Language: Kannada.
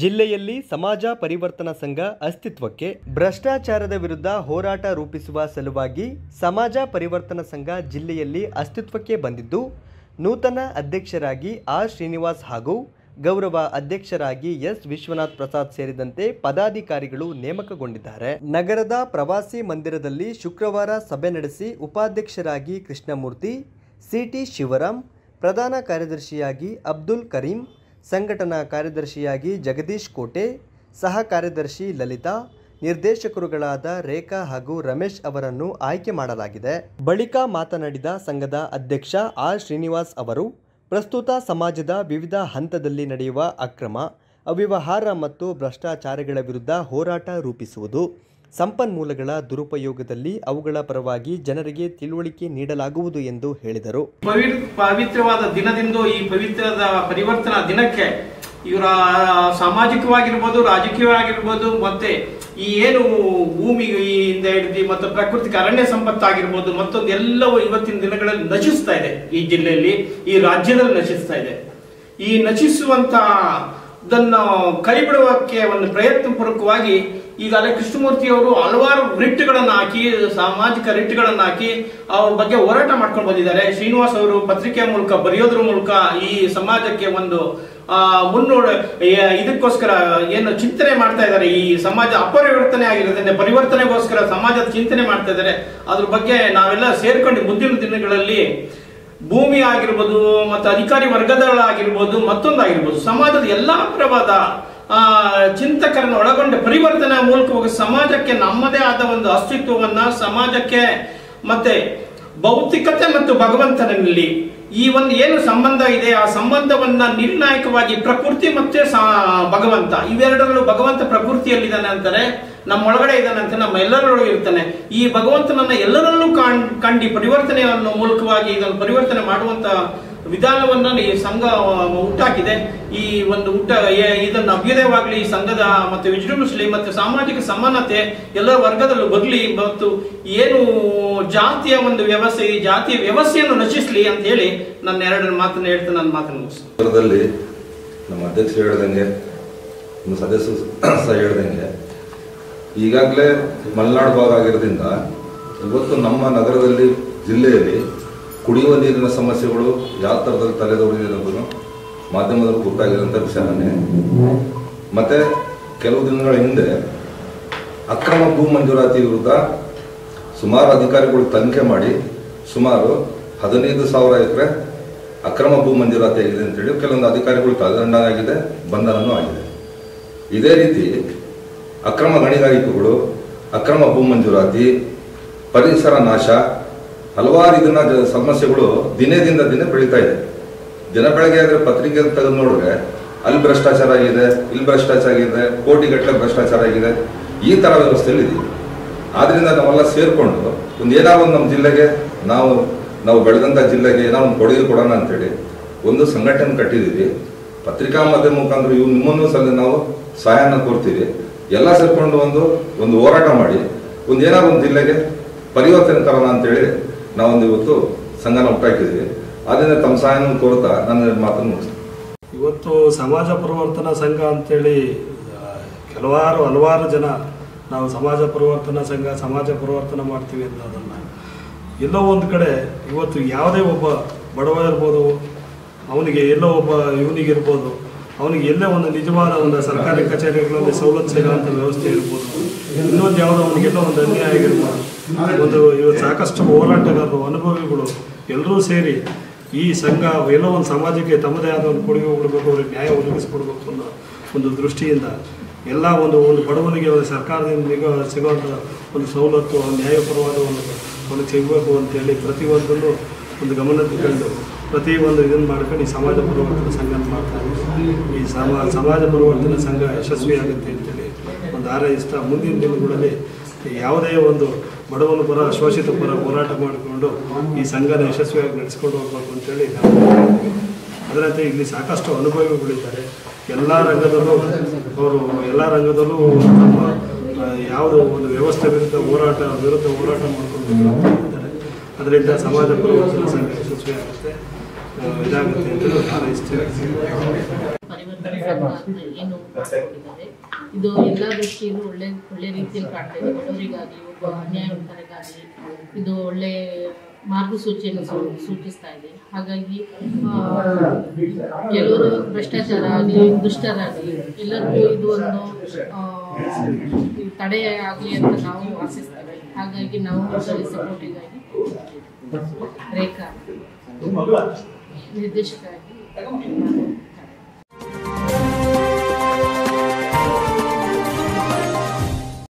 ಜಿಲ್ಲೆಯಲ್ಲಿ ಸಮಾಜ ಪರಿವರ್ತನಾ ಸಂಘ ಅಸ್ತಿತ್ವಕ್ಕೆ ಭ್ರಷ್ಟಾಚಾರದ ವಿರುದ್ಧ ಹೋರಾಟ ರೂಪಿಸುವ ಸಲುವಾಗಿ ಸಮಾಜ ಪರಿವರ್ತನಾ ಸಂಘ ಜಿಲ್ಲೆಯಲ್ಲಿ ಅಸ್ತಿತ್ವಕ್ಕೆ ಬಂದಿದ್ದು, ನೂತನ ಅಧ್ಯಕ್ಷರಾಗಿ ಆರ್ ಶ್ರೀನಿವಾಸ್ ಹಾಗೂ ಗೌರವ ಅಧ್ಯಕ್ಷರಾಗಿ ಎಸ್ ವಿಶ್ವನಾಥ್ ಪ್ರಸಾದ್ ಸೇರಿದಂತೆ ಪದಾಧಿಕಾರಿಗಳು ನೇಮಕಗೊಂಡಿದ್ದಾರೆ. ನಗರದ ಪ್ರವಾಸಿ ಮಂದಿರದಲ್ಲಿ ಶುಕ್ರವಾರ ಸಭೆ ನಡೆಸಿ ಉಪಾಧ್ಯಕ್ಷರಾಗಿ ಕೃಷ್ಣಮೂರ್ತಿ, ಸಿಟಿ ಶಿವರಾಮ್, ಪ್ರಧಾನ ಕಾರ್ಯದರ್ಶಿಯಾಗಿ ಅಬ್ದುಲ್ ಕರೀಂ, ಸಂಘಟನಾ ಕಾರ್ಯದರ್ಶಿಯಾಗಿ ಜಗದೀಶ್ ಕೋಟೆ, ಸಹ ಕಾರ್ಯದರ್ಶಿ ಲಲಿತಾ, ನಿರ್ದೇಶಕರುಗಳಾದ ರೇಖಾ ಹಾಗೂ ರಮೇಶ್ ಅವರನ್ನು ಆಯ್ಕೆ ಮಾಡಲಾಗಿದೆ. ಬಳಿಕ ಮಾತನಾಡಿದ ಸಂಘದ ಅಧ್ಯಕ್ಷ ಆರ್ ಶ್ರೀನಿವಾಸ್ ಅವರು, ಪ್ರಸ್ತುತ ಸಮಾಜದ ವಿವಿಧ ಹಂತದಲ್ಲಿ ನಡೆಯುವ ಅಕ್ರಮ, ಅವ್ಯವಹಾರ ಮತ್ತು ಭ್ರಷ್ಟಾಚಾರಗಳ ವಿರುದ್ಧ ಹೋರಾಟ ರೂಪಿಸುವುದು, ಸಂಪನ್ಮೂಲಗಳ ದುರುಪಯೋಗದಲ್ಲಿ ಅವುಗಳ ಪರವಾಗಿ ಜನರಿಗೆ ತಿಳುವಳಿಕೆ ನೀಡಲಾಗುವುದು ಎಂದು ಹೇಳಿದರು. ಪವಿತ್ರವಾದ ದಿನದಿಂದ ಈ ಪವಿತ್ರದ ಪರಿವರ್ತನಾ ದಿನಕ್ಕೆ ಇವರ ಸಾಮಾಜಿಕವಾಗಿರ್ಬೋದು, ರಾಜಕೀಯವಾಗಿರ್ಬೋದು, ಮತ್ತೆ ಈ ಏನು ಭೂಮಿಯಿಂದ ಹಿಡಿದು ಮತ್ತು ಪ್ರಾಕೃತಿಕ ಅರಣ್ಯ ಸಂಪತ್ತಾಗಿರ್ಬೋದು, ಮತ್ತೊಂದು ಎಲ್ಲವೂ ಇವತ್ತಿನ ದಿನಗಳಲ್ಲಿ ನಶಿಸ್ತಾ ಇದೆ. ಈ ಜಿಲ್ಲೆಯಲ್ಲಿ, ಈ ರಾಜ್ಯದಲ್ಲಿ ನಶಿಸ್ತಾ ಇದೆ. ಈ ನಶಿಸುವಂತದನ್ನು ಕೈ ಬಿಡುವಕ್ಕೆ ಒಂದು ಪ್ರಯತ್ನ ಪೂರ್ವಕವಾಗಿ ಈಗಾಗಲೇ ಕೃಷ್ಣಮೂರ್ತಿ ಅವರು ಹಲವಾರು ರಿಟ್ಗಳನ್ನು ಹಾಕಿ, ಸಾಮಾಜಿಕ ರಿಟ್ಗಳನ್ನು ಹಾಕಿ ಅವ್ರ ಬಗ್ಗೆ ಹೋರಾಟ ಮಾಡ್ಕೊಂಡು ಬಂದಿದ್ದಾರೆ. ಶ್ರೀನಿವಾಸ್ ಅವರು ಪತ್ರಿಕೆ ಮೂಲಕ ಬರೆಯೋದ್ರ ಮೂಲಕ ಈ ಸಮಾಜಕ್ಕೆ ಒಂದು ಇದಕ್ಕೋಸ್ಕರ ಏನು ಚಿಂತನೆ ಮಾಡ್ತಾ ಇದ್ದಾರೆ, ಈ ಸಮಾಜ ಅಪರಿವರ್ತನೆ ಆಗಿರೋದನ್ನ ಪರಿವರ್ತನೆಗೋಸ್ಕರ ಸಮಾಜದ ಚಿಂತನೆ ಮಾಡ್ತಾ ಇದ್ದಾರೆ. ಅದ್ರ ಬಗ್ಗೆ ನಾವೆಲ್ಲ ಸೇರ್ಕೊಂಡು ಮುಂದಿನ ದಿನಗಳಲ್ಲಿ ಭೂಮಿ ಆಗಿರ್ಬೋದು, ಮತ್ತು ಅಧಿಕಾರಿ ವರ್ಗದಗಳಾಗಿರ್ಬೋದು, ಮತ್ತೊಂದಾಗಿರ್ಬೋದು, ಸಮಾಜದ ಎಲ್ಲಾ ಪ್ರವಾದ ಚಿಂತಕರನ್ನು ಒಳಗೊಂಡ ಪರಿವರ್ತನೆ ಮೂಲಕ ಸಮಾಜಕ್ಕೆ ನಮ್ಮದೇ ಆದ ಒಂದು ಅಸ್ತಿತ್ವವನ್ನ, ಸಮಾಜಕ್ಕೆ ಮತ್ತೆ ಭೌತಿಕತೆ ಮತ್ತು ಭಗವಂತನಲ್ಲಿ ಈ ಒಂದು ಏನು ಸಂಬಂಧ ಇದೆ, ಆ ಸಂಬಂಧವನ್ನ ನಿರ್ಣಾಯಕವಾಗಿ ಪ್ರಕೃತಿ ಮತ್ತೆ ಭಗವಂತ, ಇವೆರಡರಲ್ಲೂ ಭಗವಂತ ಪ್ರಕೃತಿಯಲ್ಲಿದ್ದಾನೆ ಅಂತಾರೆ, ನಮ್ಮೊಳಗಡೆ ಇದ್ದಾನೆ ಅಂತ, ನಮ್ಮ ಎಲ್ಲರೊಳಗೆ ಇರ್ತಾನೆ. ಈ ಭಗವಂತನನ್ನ ಎಲ್ಲರಲ್ಲೂ ಕಂಡು ಪರಿವರ್ತನೆಯನ್ನು ಮೂಲಕವಾಗಿ ಇದನ್ನು ಪರಿವರ್ತನೆ ಮಾಡುವಂತ ವಿಧಾನವನ್ನ ಈ ಸಂಘ ಹುಟ್ಟಾಕಿದೆ. ಈ ಒಂದು ಇದನ್ನು ಅಭ್ಯುದಯವಾಗಲಿ, ಈ ಸಂಘದ ಮತ್ತೆ ವಿಜೃಂಭಿಸಲಿ, ಮತ್ತೆ ಸಾಮಾಜಿಕ ಸಮಾನತೆ ಎಲ್ಲ ವರ್ಗದಲ್ಲೂ ಬರಲಿ, ಮತ್ತು ಏನು ಜಾತಿಯ ಒಂದು ವ್ಯವಸ್ಥೆ, ಈ ಜಾತಿಯ ವ್ಯವಸ್ಥೆಯನ್ನು ನಶಿಸಲಿ ಅಂತ ಹೇಳಿ ನನ್ನ ಎರಡು ಮಾತನ್ನು ಹೇಳ್ತಾ ನನ್ನ ಮಾತನ್ನು ಮುಗಿಸ್ತೀನಿ. ನಮ್ಮ ಅಧ್ಯಕ್ಷರು ಹೇಳ್ದಂಗೆ, ನಮ್ಮ ಸದಸ್ಯರು ಹೇಳ್ದಂಗೆ, ಈಗಾಗಲೇ ಮಲೆನಾಡು ಭಾಗ ಆಗಿರೋದ್ರಿಂದ ಇವತ್ತು ನಮ್ಮ ನಗರದಲ್ಲಿ, ಜಿಲ್ಲೆಯಲ್ಲಿ ಕುಡಿಯುವ ನೀರಿನ ಸಮಸ್ಯೆಗಳು ಯಾವ ಥರದಲ್ಲಿ ತಲೆದೋರಿರೋದು ಮಾಧ್ಯಮದಲ್ಲಿ ಗೊತ್ತಾಗಿರೋಂಥ ವಿಷಯನೇ. ಮತ್ತೆ ಕೆಲವು ದಿನಗಳ ಹಿಂದೆ ಅಕ್ರಮ ಭೂ ಮಂಜೂರಾತಿ ವಿರುದ್ಧ ಸುಮಾರು ಅಧಿಕಾರಿಗಳು ತನಿಖೆ ಮಾಡಿ ಸುಮಾರು 15,000 ಎಕರೆ ಅಕ್ರಮ ಭೂ ಮಂಜೂರಾತಿ ಆಗಿದೆ ಅಂತೇಳಿ ಕೆಲವೊಂದು ಅಧಿಕಾರಿಗಳು ತಲೆದಂಡ ಆಗಿದೆ, ಬಂಧನವೂ ಆಗಿದೆ. ಇದೇ ರೀತಿ ಅಕ್ರಮ ಗಣಿಗಾರಿಕೆಗಳು, ಅಕ್ರಮ ಭೂ ಮಂಜೂರಾತಿ, ಪರಿಸರ ನಾಶ, ಹಲವಾರು ಇದನ್ನ ಸಮಸ್ಯೆಗಳು ದಿನದಿಂದ ದಿನ ಬೆಳೀತಾ ಇದೆ. ದಿನ ಬೆಳಗ್ಗೆ ಆದರೆ ಪತ್ರಿಕೆ ತೆಗೆದು ನೋಡಿದ್ರೆ ಅಲ್ಲಿ ಭ್ರಷ್ಟಾಚಾರ ಆಗಿದೆ, ಇಲ್ಲಿ ಭ್ರಷ್ಟಾಚಾರ ಆಗಿದೆ, ಕೋಟಿಗಟ್ಟಲೆ ಭ್ರಷ್ಟಾಚಾರ ಆಗಿದೆ, ಈ ಥರ ವ್ಯವಸ್ಥೆಯಲ್ಲಿ ಇದೆ. ಆದ್ರಿಂದ ನಾವೆಲ್ಲ ಸೇರಿಕೊಂಡು ಏನಾದ್ರು ನಮ್ಮ ಜಿಲ್ಲೆಗೆ, ನಾವು ಬೆಳೆದಂಥ ಜಿಲ್ಲೆಗೆ ಏನೋ ಒಂದು ಕೊಡುಗೆ ಕೊಡೋಣ ಅಂತೇಳಿ ಒಂದು ಸಂಘಟನೆ ಕಟ್ಟಿದ್ದೀವಿ. ಪತ್ರಿಕಾ ಮಾಧ್ಯಮ ಮುಖಾಂತರ ನಿಮ್ಮನ್ನು ಸಲ ನಾವು ಸಹಾಯನ ಕೋರ್ತೀವಿ. ಎಲ್ಲ ಸೇರ್ಕೊಂಡು ಒಂದು ಹೋರಾಟ ಮಾಡಿ ಏನಾದ್ರು ಒಂದು ಜಿಲ್ಲೆಗೆ ಪರಿವರ್ತನೆ ತರೋಣ ಅಂತೇಳಿ ನಾವೊಂದು ಇವತ್ತು ಸಂಘನ ಹುಟ್ಟಾಕಿದ್ದೀವಿ. ಅದರಿಂದ ತಮ್ಮ ಸಹಾಯನ ಕೋರ್ತಾ ನನ್ನ ಮಾತನ್ನು ಮುಗಿಸ್ತೀನಿ. ಇವತ್ತು ಸಮಾಜ ಪರಿವರ್ತನಾ ಸಂಘ ಅಂತೇಳಿ ಹಲವಾರು ಜನ ನಾವು ಸಮಾಜ ಪರಿವರ್ತನಾ ಸಂಘ, ಸಮಾಜ ಪರಿವರ್ತನೆ ಮಾಡ್ತೀವಿ ಅಂತ ಅದನ್ನು ಎಲ್ಲೋ ಒಂದು ಕಡೆ ಇವತ್ತು ಯಾವುದೇ ಒಬ್ಬ ಬಡವ ಇರ್ಬೋದು, ಅವನಿಗೆ ಎಲ್ಲೋ ಒಬ್ಬ ಇವನಿಗಿರ್ಬೋದು, ಅವನಿಗೆ ಎಲ್ಲೇ ಒಂದು ನಿಜವಾದ ಒಂದು ಸರ್ಕಾರಿ ಕಚೇರಿಗಳಲ್ಲಿ ಸವಲತ್ತು ಸಿಗೋಂಥ ವ್ಯವಸ್ಥೆ ಇರ್ಬೋದು, ಇನ್ನೊಂದು ಯಾವುದೋ ಅವನಿಗೆಲ್ಲೋ ಒಂದು ಅನ್ಯಾಯ ಆಗಿರ್ಬೋದು, ಇವತ್ತು ಸಾಕಷ್ಟು ಹೋರಾಟಗಾರರು, ಅನುಭವಿಗಳು ಎಲ್ಲರೂ ಸೇರಿ ಈ ಸಂಘ ಎಲ್ಲೋ ಒಂದು ಸಮಾಜಕ್ಕೆ ತಮ್ಮದೇ ಆದ ಒಂದು ಕೊಡುಗೆ ಕೊಡಬೇಕು, ಅವ್ರಿಗೆ ನ್ಯಾಯ ಒದಗಿಸ್ಕೊಡ್ಬೇಕು ಅನ್ನೋ ಒಂದು ದೃಷ್ಟಿಯಿಂದ ಎಲ್ಲ ಒಂದು ಬಡವನಿಗೆ ಸರ್ಕಾರದಿಂದ ಸಿಗೋಂಥ ಒಂದು ಸವಲತ್ತು, ನ್ಯಾಯಪರವಾದ ಒಂದು ಸಿಗಬೇಕು ಅಂತೇಳಿ ಪ್ರತಿಯೊಂದನ್ನು ಒಂದು ಗಮನದಲ್ಲಿಟ್ಟು ಪ್ರತಿಯೊಂದು ಇದನ್ನು ಮಾಡ್ಕೊಂಡು ಈ ಸಮಾಜ ಪರಿವರ್ತನಾ ಸಂಘ ಮಾಡ್ತಾರೆ. ಈ ಸಮಾಜ ಪರಿವರ್ತನಾ ಸಂಘ ಯಶಸ್ವಿಯಾಗುತ್ತೆ ಅಂತೇಳಿ ಒಂದು ಹಾರೈಸ್ತಾ ಮುಂದಿನ ದಿನಗಳಲ್ಲಿ ಯಾವುದೇ ಒಂದು ಬಡವನ ಪರ, ಶೋಷಿತ ಪರ ಹೋರಾಟ ಮಾಡಿಕೊಂಡು ಈ ಸಂಘನ ಯಶಸ್ವಿಯಾಗಿ ನಡೆಸ್ಕೊಂಡು ಹೋಗ್ಬೇಕು ಅಂತೇಳಿ ನಾವು ಅದರಂತೆ ಇಲ್ಲಿ ಸಾಕಷ್ಟು ಅನುಭವಿಗಳಿದ್ದಾರೆ. ಎಲ್ಲ ರಂಗದಲ್ಲೂ ನಮ್ಮ ಯಾವುದೋ ಒಂದು ವ್ಯವಸ್ಥೆ ವಿರುದ್ಧ ಹೋರಾಟ ಮಾಡ್ಕೊಂಡು ಅದರಿಂದ ಸಮಾಜ ಪರಿವರ್ತನಾ ಸಂಘ ಯಶಸ್ವಿಯಾಗುತ್ತೆ, ಇದಾಗುತ್ತೆ ಅಂತ ಹಾರೈಸ್ತೇವೆ. ಸಂಘ ಅಂತ ಏನು ಮಾಡಿಕೊಂಡಿದ್ದಾರೆ ಇದು ಎಲ್ಲ ದೃಷ್ಟಿಯಲ್ಲೂ ಒಳ್ಳೆ ರೀತಿಯಲ್ಲಿ ಕಾಣ್ತಾ ಇದೆ. ಬಡವರಿಗಾಗಲಿ ಒಬ್ಬ ನ್ಯಾಯವಂತರಿಗಾಗಲಿ ಇದು ಒಳ್ಳೆ ಮಾರ್ಗಸೂಚಿಯನ್ನು ಸೂಚಿಸ್ತಾ ಇದೆ. ಹಾಗಾಗಿ ಕೆಲವರು ಭ್ರಷ್ಟಾಚಾರ ಆಗಲಿ ದುಷ್ಟರಾಗಲಿ ಎಲ್ಲರಿಗೂ ಇದು ಒಂದು ತಡೆ ಆಗಲಿ ಅಂತ ನಾವು ಆಶಿಸ್ತೇವೆ. ಹಾಗಾಗಿ ನಾವು ಇದರಲ್ಲಿ ಸಪೋರ್ಟಿಗಾಗಿ ರೇಖಾ ನಿರ್ದೇಶಕರಾಗಿ